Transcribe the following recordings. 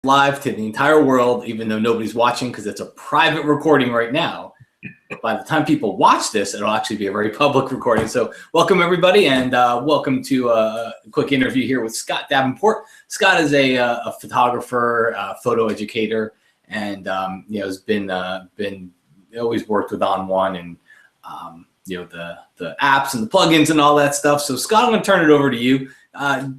live to the entire world, even though nobody's watching because it's a private recording right now. But by the time people watch this, it'll actually be a very public recording. So welcome, everybody, and welcome to a quick interview here with Scott Davenport. Scott is a photographer, photo educator, and has been always worked with ON1 and the apps and the plugins and all that stuff. So Scott, I'm going to turn it over to you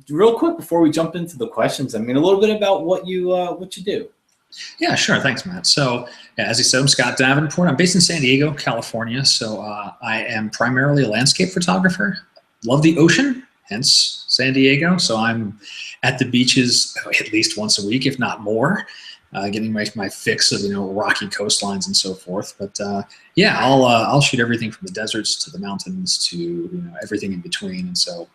real quick before we jump into the questions. I mean, a little bit about what you do. Yeah, sure. Thanks, Matt. So, as you said, I'm Scott Davenport. I'm based in San Diego, California. So I am primarily a landscape photographer. Love the ocean, hence San Diego. So I'm at the beaches at least once a week, if not more, getting my fix of rocky coastlines and so forth. But yeah, I'll shoot everything from the deserts to the mountains to everything in between. And so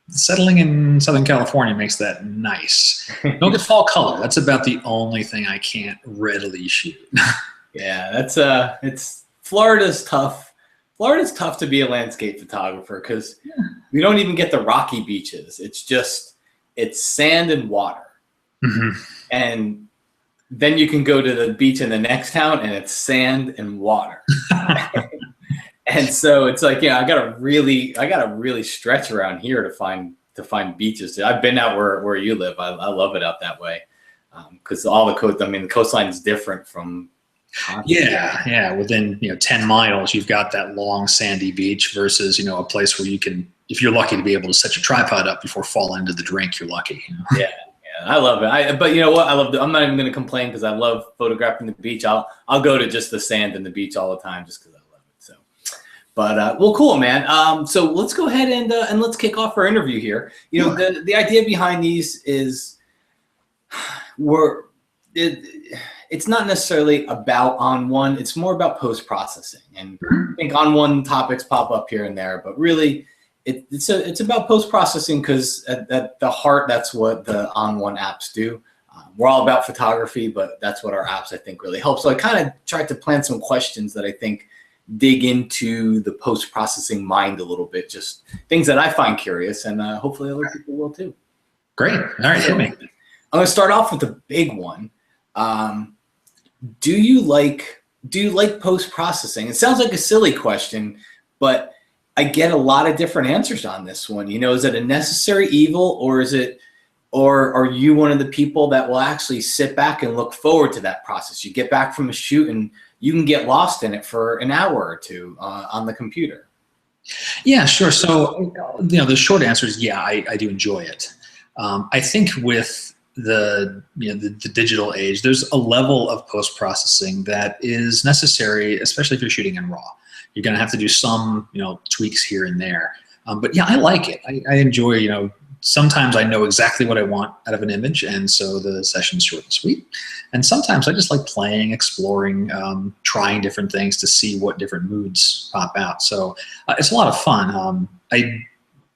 settling in Southern California makes that nice. Don't get fall color. That's about the only thing I can't readily shoot. Yeah, that's Florida's tough. Florida's tough to be a landscape photographer because we don't even get the rocky beaches. It's sand and water. Mm-hmm. And then you can go to the beach in the next town and it's sand and water. And so it's like, I gotta really stretch around here to find beaches. I've been out where you live. I love it out that way because all the the coastline is different from. Yeah. Within 10 miles, you've got that long sandy beach versus a place where you can, if you're lucky to be able to set your tripod up before falling into the drink, you're lucky. Yeah, I love it. But you know what? I'm not even going to complain because I love photographing the beach. I'll go to just the sand and the beach all the time just because I love it. So, but well, cool, man. So let's go ahead and let's kick off our interview here. The idea behind these is it's not necessarily about ON1. It's more about post-processing. And I think ON1 topics pop up here and there, but really it's about post-processing because at the heart, that's what the ON1 apps do. We're all about photography, but that's what our apps, I think, really help. So I kind of tried to plan some questions that I think dig into the post-processing mind a little bit, just things that I find curious, and hopefully other people will too. Great. All right, hit me. I'm going to start off with the big one. Do you like post-processing? It sounds like a silly question, but I get a lot of different answers on this one. Is it a necessary evil, or are you one of the people that will actually sit back and look forward to that process? You get back from a shoot and you can get lost in it for an hour or two on the computer. Yeah, sure. So, the short answer is yeah, I do enjoy it. I think with the digital age, there's a level of post-processing that is necessary, especially if you're shooting in RAW. You're going to have to do some tweaks here and there. But yeah, I like it. I enjoy, sometimes I know exactly what I want out of an image, and so the session's short and sweet. And sometimes I just like playing, exploring, trying different things to see what different moods pop out. So it's a lot of fun. I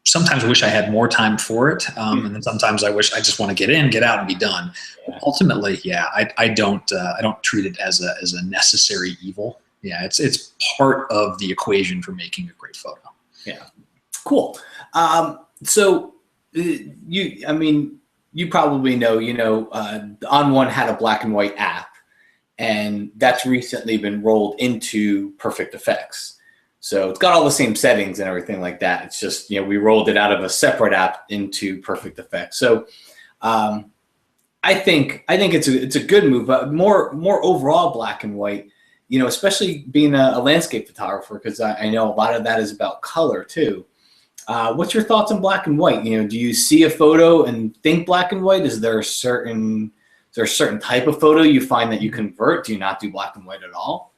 sometimes wish I had more time for it, and then sometimes I wish I just want to get in, get out, and be done. But ultimately, yeah, I don't treat it as a necessary evil. Yeah, it's part of the equation for making a great photo. Yeah, cool. So you probably know, ON1 had a black and white app, and that's recently been rolled into Perfect Effects. So it's got all the same settings and everything like that. It's just, we rolled it out of a separate app into Perfect Effects. So I think it's a good move, but more overall black and white, especially being a landscape photographer, because I know a lot of that is about color too. What's your thoughts on black and white? Do you see a photo and think black and white? Is there a certain type of photo you find that you convert? Do you not do black and white at all?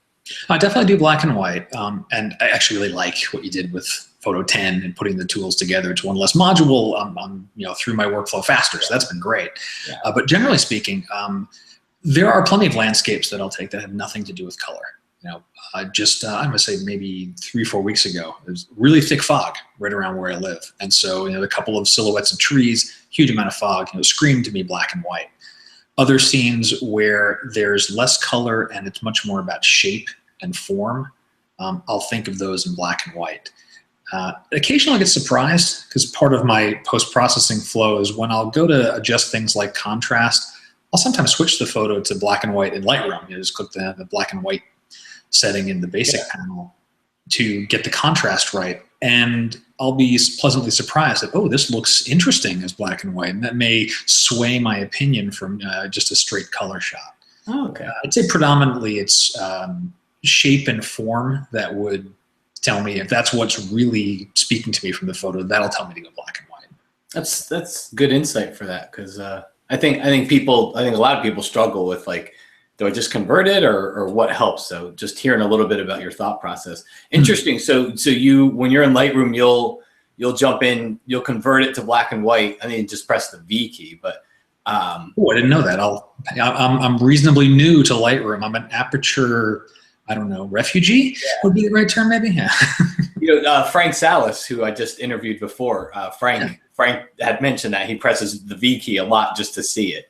I definitely do black and white, and I actually really like what you did with Photo 10 and putting the tools together to one less module. Through my workflow faster, so that's been great. Yeah. But generally speaking, there are plenty of landscapes that I'll take that have nothing to do with color. I'm gonna say maybe 3-4 weeks ago, there's really thick fog right around where I live, and so a couple of silhouettes of trees, huge amount of fog, screamed to me black and white. Other scenes where there's less color and it's much more about shape and form, I'll think of those in black and white. Occasionally I get surprised because part of my post-processing flow is when I'll go to adjust things like contrast, I'll sometimes switch the photo to black and white in Lightroom. You just click the black and white setting in the basic panel to get the contrast right. And I'll be pleasantly surprised that, oh, this looks interesting as black and white. And that may sway my opinion from just a straight color shot. Oh, okay. I'd say predominantly it's shape and form that would tell me if that's what's really speaking to me from the photo. That'll tell me to go black and white. That's good insight for that, because I think a lot of people struggle with, like, do I just convert it or what helps? So just hearing a little bit about your thought process. Interesting. So you, when you're in Lightroom, you'll jump in, you'll convert it to black and white. I mean, just press the V key, but. Oh, I didn't know that. I'm reasonably new to Lightroom. I'm an aperture, I don't know, refugee would be the right term, maybe. Yeah. Frank Salas, who I just interviewed before, Frank had mentioned that he presses the V key a lot just to see it,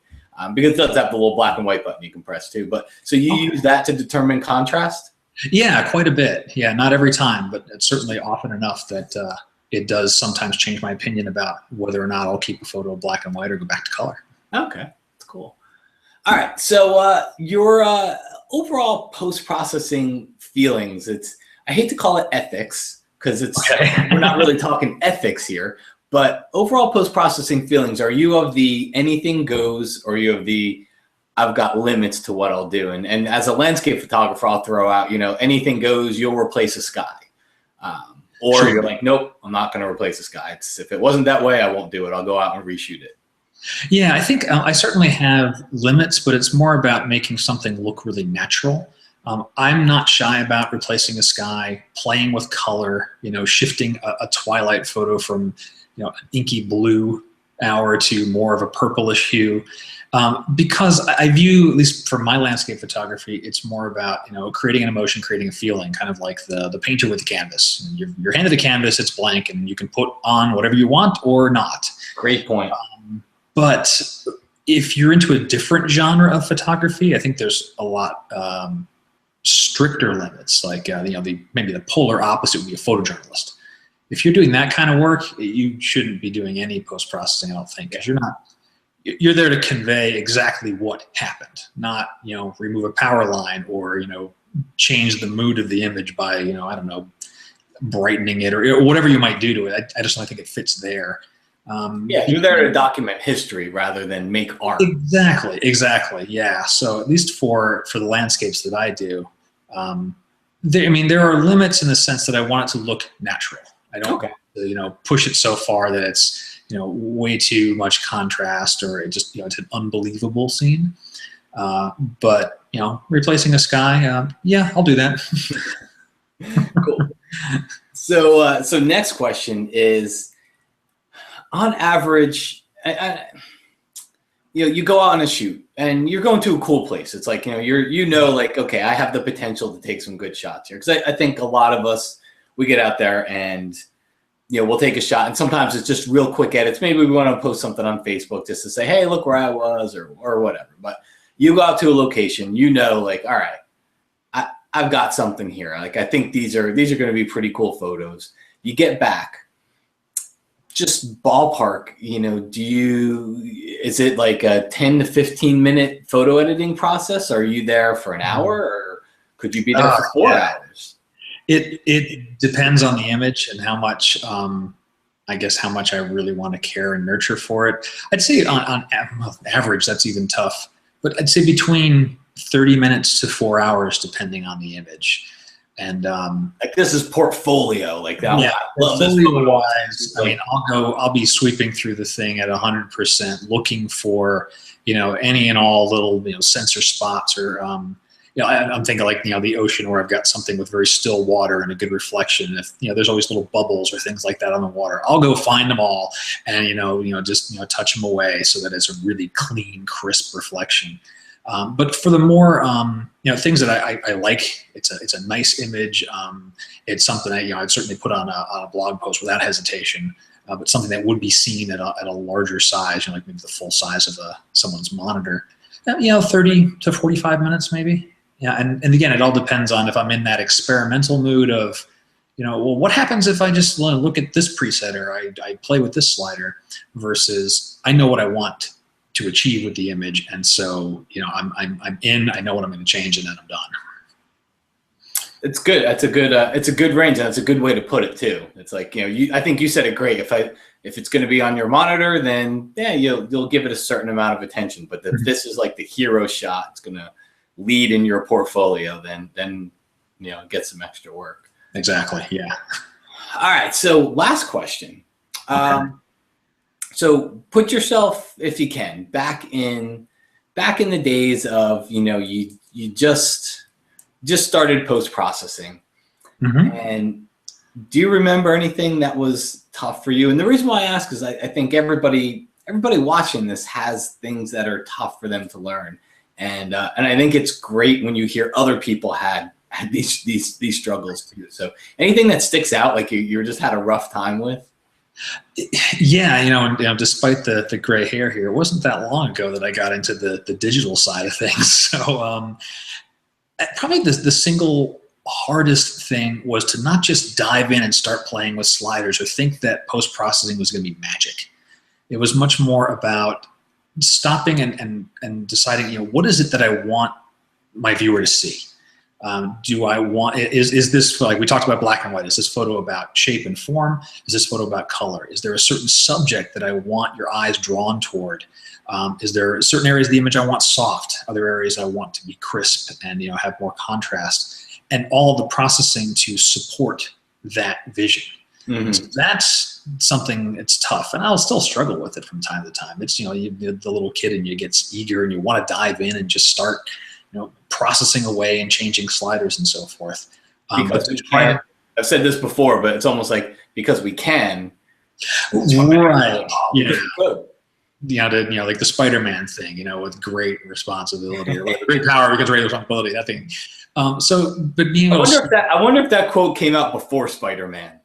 because it does have the little black and white button you can press too. But so you use that to determine contrast? Yeah, quite a bit. Yeah, not every time, but it's certainly often enough that it does sometimes change my opinion about whether or not I'll keep a photo black and white or go back to color. Okay, that's cool. All right, so your overall post-processing feelings, I hate to call it ethics, because we're not really talking ethics here, but overall post-processing feelings, are you of the anything goes, or are you of the I've got limits to what I'll do? And as a landscape photographer, I'll throw out, anything goes, you'll replace a sky. Or sure. You're like, nope, I'm not going to replace the sky. If it wasn't that way, I won't do it. I'll go out and reshoot it. Yeah, I think I certainly have limits, but it's more about making something look really natural. I'm not shy about replacing a sky, playing with color, shifting a twilight photo from, an inky blue hour to more of a purplish hue. Because I view, at least for my landscape photography, it's more about, creating an emotion, creating a feeling, kind of like the painter with the canvas. You're handed a canvas, it's blank, and you can put on whatever you want or not. Great point. But if you're into a different genre of photography, I think there's a lot stricter limits, like maybe the polar opposite would be a photojournalist. If you're doing that kind of work, you shouldn't be doing any post-processing, I don't think, because you're there to convey exactly what happened, not remove a power line or change the mood of the image by I don't know, brightening it or whatever you might do to it. I just don't think it fits there. You're there to document history rather than make art. Exactly. Yeah. So at least for the landscapes that I do, there are limits in the sense that I want it to look natural. I don't want to, push it so far that it's, way too much contrast or it's an unbelievable scene. But, replacing a sky, I'll do that. Cool. So next question is, on average, you go out on a shoot and you're going to a cool place. It's like, like, okay, I have the potential to take some good shots here. Because I think a lot of us, we get out there and, we'll take a shot. And sometimes it's just real quick edits. Maybe we want to post something on Facebook just to say, hey, look where I was or whatever. But you go out to a location, like, all right, I've got something here. Like, I think these are going to be pretty cool photos. You get back. Just ballpark, is it like a 10 to 15 minute photo editing process? Are you there for an hour or could you be there for 4 hours? It depends on the image and how much, how much I really want to care and nurture for it. I'd say on average, that's even tough, but I'd say between 30 minutes to 4 hours, depending on the image. And like this is portfolio, like that. Yeah, portfolio-wise, I mean, I'll be sweeping through the thing at 100%, looking for any and all little sensor spots or I'm thinking like the ocean where I've got something with very still water and a good reflection. If there's always little bubbles or things like that on the water, I'll go find them all and just touch them away so that it's a really clean, crisp reflection. But for the more things that I like, it's a nice image. It's something that I'd certainly put on a blog post without hesitation. But something that would be seen at a larger size, like maybe the full size of someone's monitor. 30 to 45 minutes maybe. Yeah, and again, it all depends on if I'm in that experimental mood of, well, what happens if I just look at this preset or I play with this slider versus I know what I want to achieve with the image. And so, I'm in, I know what I'm going to change, and then I'm done. It's good. It's a good range, and it's a good way to put it too. It's like, I think you said it great. If it's going to be on your monitor, then yeah, you'll give it a certain amount of attention. But if this is like the hero shot, it's going to lead in your portfolio, then get some extra work. Exactly. Yeah. All right. So last question. Okay. So put yourself, if you can, back in the days of, you just started post-processing. Mm-hmm. And do you remember anything that was tough for you? And the reason why I ask is I think everybody watching this has things that are tough for them to learn. And I think it's great when you hear other people had these struggles too. So anything that sticks out, like you just had a rough time with? Yeah, despite the gray hair here, it wasn't that long ago that I got into the digital side of things. So probably the single hardest thing was to not just dive in and start playing with sliders or think that post-processing was going to be magic. It was much more about stopping and deciding, what is it that I want my viewer to see? Do I want, is this, like we talked about black and white, is this photo about shape and form? Is this photo about color? Is there a certain subject that I want your eyes drawn toward? Is there certain areas of the image I want soft, other areas I want to be crisp and have more contrast, and all the processing to support that vision. Mm-hmm. So that's something that's tough, and I'll still struggle with it from time to time. It's the little kid in you gets eager and you want to dive in and just start processing away and changing sliders and so forth. Because I've said this before, but it's almost like because we can. Right. Yeah. Like the Spider-Man thing, with great responsibility or great power because great responsibility, that thing. But being able I wonder if that quote came out before Spider-Man.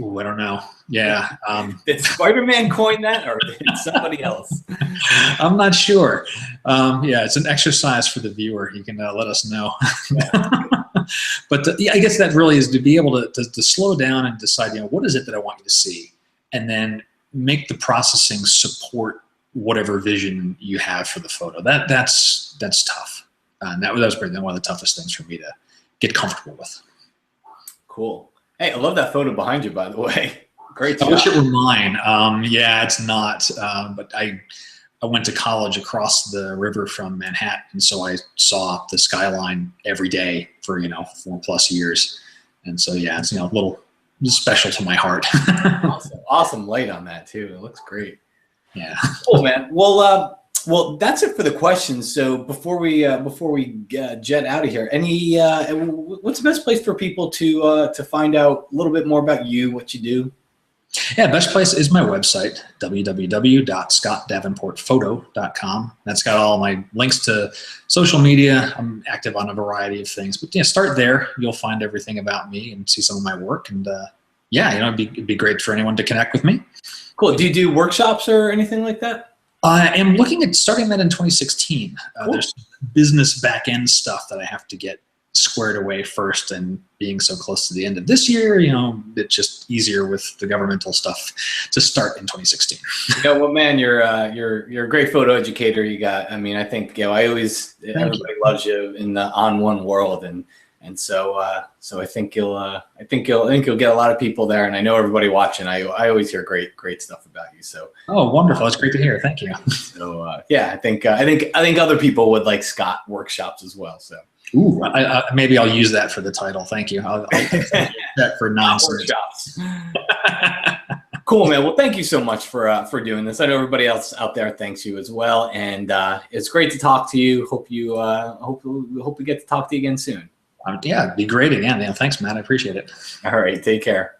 Ooh, I don't know. Yeah. Did Spider-Man coin that, or did somebody else? I'm not sure. Yeah, it's an exercise for the viewer. You can let us know. But I guess that really is to be able to slow down and decide, what is it that I want you to see, and then make the processing support whatever vision you have for the photo. That's tough. And that was probably one of the toughest things for me to get comfortable with. Cool. Hey, I love that photo behind you, by the way. Great job. I wish it were mine. Yeah, it's not. But I went to college across the river from Manhattan, and so I saw the skyline every day for 4+ years. And so yeah, it's a little special to my heart. Awesome light on that too. It looks great. Yeah. Cool, man. Well, that's it for the questions. So before we jet out of here, what's the best place for people to find out a little bit more about you, what you do? Yeah, best place is my website, www.scottdavenportphoto.com. That's got all my links to social media. I'm active on a variety of things, but start there. You'll find everything about me and see some of my work. And it'd be great for anyone to connect with me. Cool. Do you do workshops or anything like that? I am looking at starting that in 2016. Cool. There's business back-end stuff that I have to get squared away first, and being so close to the end of this year, it's just easier with the governmental stuff to start in 2016. Man, you're a great photo educator. I think everybody loves you in the ON1 world, and so I think you'll get a lot of people there, and I know everybody watching. I always hear great stuff about you. So wonderful, that's great to hear. Thank you. So I think other people would like Scott workshops as well. So maybe I'll use that for the title. Thank you. I'll take that for nonsense. Workshops. Cool, man. Well, thank you so much for doing this. I know everybody else out there thanks you as well, and it's great to talk to you. Hope we get to talk to you again soon. Yeah, it'd be great again. Thanks, Matt. I appreciate it. All right. Take care.